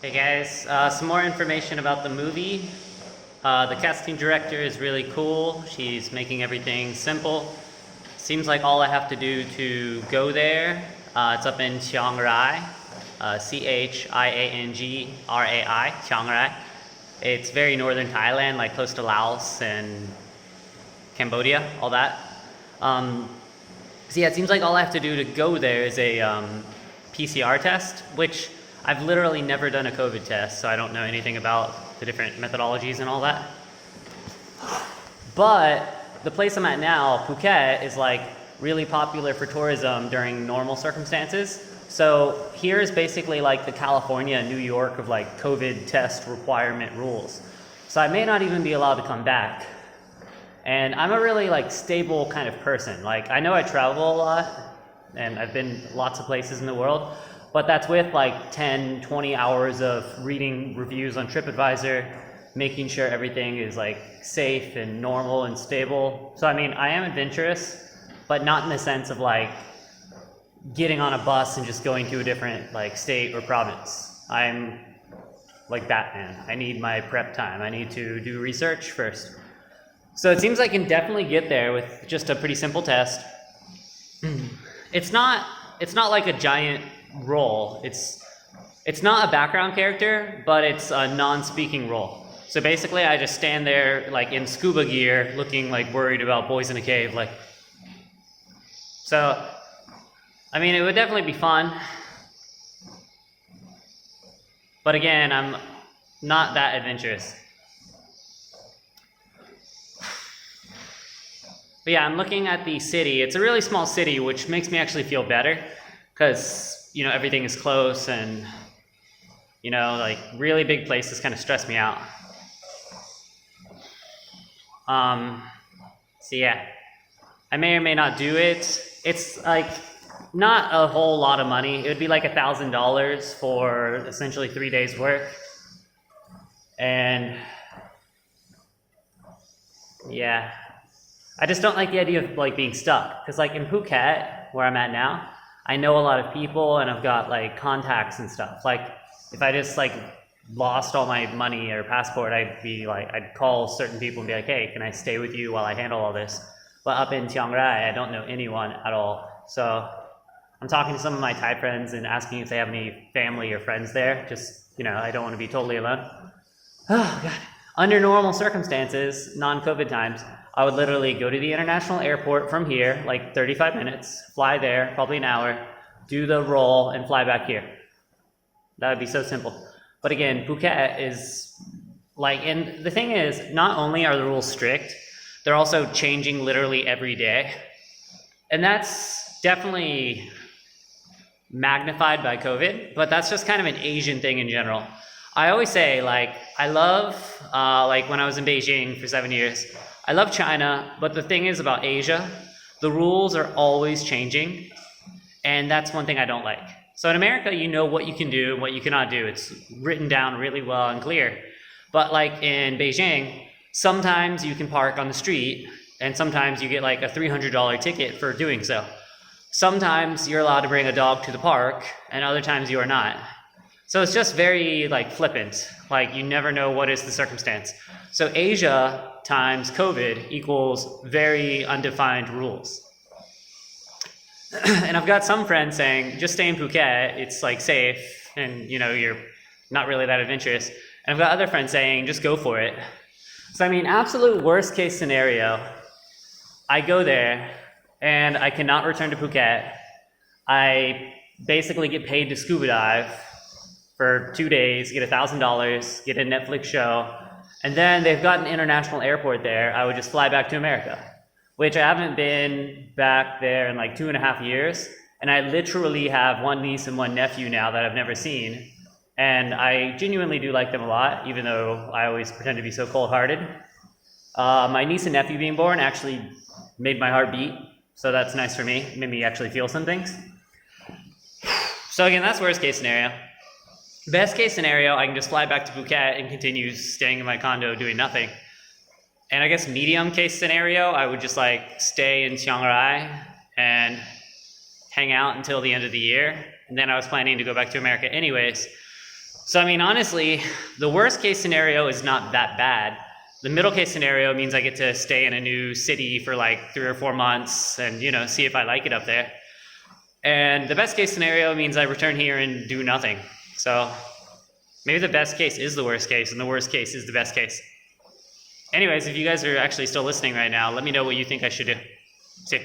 Hey guys, some more information about the movie. The casting director is really cool. She's making everything simple. Seems like all I have to do to go there. It's up in Chiang Rai, Chiangrai, Chiang Rai. It's very northern Thailand, like close to Laos and Cambodia, all that. So yeah, it seems like all I have to do to go there is a PCR test, which I've literally never done a COVID test, so I don't know anything about the different methodologies and all that. But the place I'm at now, Phuket, is like really popular for tourism during normal circumstances. So here is basically like the California, New York of like COVID test requirement rules. So I may not even be allowed to come back. And I'm a really like stable kind of person. Like I know I travel a lot and I've been lots of places in the world, but that's with like 10, 20 hours of reading reviews on TripAdvisor, making sure everything is like safe and normal and stable. So I mean, I am adventurous, but not in the sense of like getting on a bus and just going to a different like state or province. I'm like Batman. I need my prep time. I need to do research first. So it seems I can definitely get there with just a pretty simple test. It's not like a giant role. It's not a background character, but it's a non-speaking role. So basically I just stand there like in scuba gear looking like worried about boys in a cave, like. So I mean, it would definitely be fun. But again, I'm not that adventurous. But yeah, I'm looking at the city. It's a really small city, which makes me actually feel better because, you know, everything is close and, you know, like really big places kind of stress me out. So yeah, I may or may not do it. It's like not a whole lot of money. It would be like $1,000 for essentially 3 days work. And yeah, I just don't like the idea of like being stuck. Because like in Phuket, where I'm at now, I know a lot of people and I've got like contacts and stuff. Like if I just like lost all my money or passport, I'd call certain people and be like, hey, can I stay with you while I handle all this? But up in Chiang Rai, I don't know anyone at all. So I'm talking to some of my Thai friends and asking if they have any family or friends there. Just, you know, I don't want to be totally alone. Oh God. Under normal circumstances, non-COVID times, I would literally go to the international airport from here, like 35 minutes, fly there, probably an hour, do the roll, and fly back here. That would be so simple. But again, Phuket is like, and the thing is, not only are the rules strict, they're also changing literally every day. And that's definitely magnified by COVID, but that's just kind of an Asian thing in general. I always say, like, I love, like when I was in Beijing for 7 years, I love China, but the thing is about Asia, the rules are always changing, and that's one thing I don't like. So in America, you know what you can do and what you cannot do. It's written down really well and clear. But like in Beijing, sometimes you can park on the street, and sometimes you get like a $300 ticket for doing so. Sometimes you're allowed to bring a dog to the park, and other times you are not. So it's just very like flippant, like you never know what is the circumstance. So Asia times COVID equals very undefined rules. And I've got some friends saying, just stay in Phuket, it's like safe, and you know, you're not really that adventurous. And I've got other friends saying, just go for it. So I mean, absolute worst case scenario, I go there and I cannot return to Phuket. I basically get paid to scuba dive for 2 days, get $1,000, get a Netflix show, and then they've got an international airport there. I would just fly back to America, which I haven't been back there in like 2.5 years, and I literally have one niece and one nephew now that I've never seen, and I genuinely do like them a lot, even though I always pretend to be so cold-hearted. My niece and nephew being born actually made my heart beat, so that's nice for me. It made me actually feel some things. So again, that's worst case scenario. Best case scenario, I can just fly back to Phuket and continue staying in my condo doing nothing. And I guess medium case scenario, I would just like stay in Chiang Rai and hang out until the end of the year. And then I was planning to go back to America anyways. So I mean, honestly, the worst case scenario is not that bad. The middle case scenario means I get to stay in a new city for like 3 or 4 months and, you know, see if I like it up there. And the best case scenario means I return here and do nothing. So maybe the best case is the worst case and the worst case is the best case. Anyways, if you guys are actually still listening right now, let me know what you think I should do. See ya.